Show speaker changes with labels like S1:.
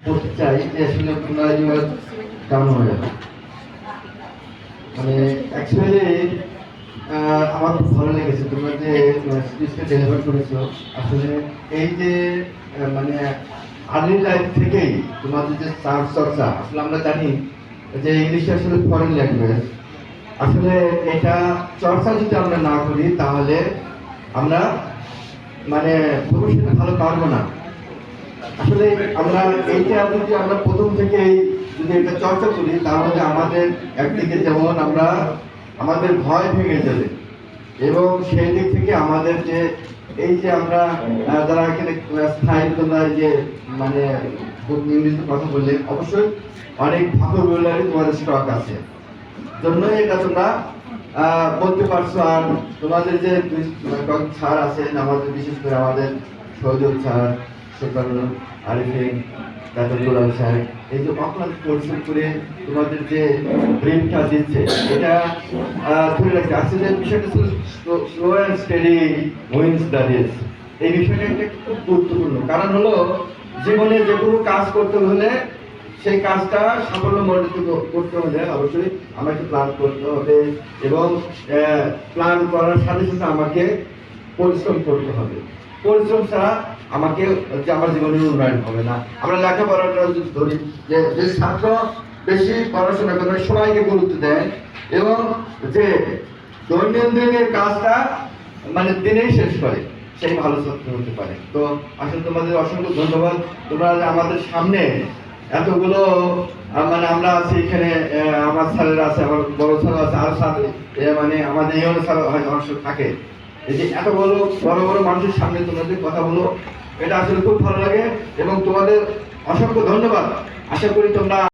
S1: করতে চাই যে আসলে তোমরা কেমন হয়ে যাবে। মানে অ্যাকচুয়ালি আমার খুব ভালো লেগেছে তোমরা যে স্পিচটা ডেলিভার করেছো। আসলে এই যে মানে আর্লি লাইফ থেকেই তোমাদের যে চর্চা, আসলে আমরা জানি যে ইংলিশ আসলে ফরেন ল্যাঙ্গুয়েজ। আসলে এটা চর্চা যদি আমরা না করি তাহলে আমরা মানে ভবিষ্যতে ভালো পারবো না। আসলে আমরা এইটা যদি আমরা প্রথম থেকেই যদি এটা চর্চা করি তাহলে আমাদের একদিকে যেমন আমরা আমাদের ভয় ভেঙে যাবে এবং সেই দিক থেকে আমাদের যে এই যে আমরা যারা এখানে ক্লাস 5 তোমরা যে মানে ইংলিশে কথা বললে অবশ্যই অনেক ভোকাবুলারি তোমাদের স্টক আছে, জন্যই এটা তোমরা বলতে পারছো। আর তোমাদের যে কয়েক স্যার আছেন আমাদের, বিশেষ করে আমাদের সৌজল স্যার, সুকানুল আরিফিন, তাদের গোলাম সাহেব, এই যে অক্লান্ত পরিশ্রম করে তোমাদের যে ব্রেনটা দিচ্ছে এটা ধরে রাখছে। আসলে বিষয়টা ছিল slow and steady wins the race. এই বিষয়টা একটা খুব গুরুত্বপূর্ণ, কারণ হলো জীবনে যে কোনো কাজ করতে হলে সেই কাজটা সাফল্যমণ্ডিত করতে হলে অবশ্যই আমাকে প্ল্যান করতে হবে এবং প্ল্যান করার সাথে সাথে আমাকে পরিশ্রম করতে হবে। পরিশ্রম ছাড়া আমাকে যে আমার জীবনের উন্নয়ন হবে না। আমরা লেখাপড়াটা যদি ধরি যে ছাত্র বেশি পড়াশোনা করে সবাইকে গুরুত্ব দেয় এবং যে দৈনন্দিনের কাজটা মানে দিনেই শেষ করে, সেই ভালো ছাত্র হতে পারে। তো আসলে তোমাদের অসংখ্য ধন্যবাদ। তোমরা আমাদের সামনে এতগুলো মানে আমরা আছি এখানে, আমার স্যারেরা আছে, আমার বড় স্যার আছে, আর স্যার মানে আমাদের ইউনিয়ন স্যার হয়তো অংশ থাকে। এই যে এত বড় বড় মানুষের সামনে তোমাদের কথা বলো, এটা আসলে খুব ভালো লাগে এবং তোমাদের অসংখ্য ধন্যবাদ। আশা করি তোমরা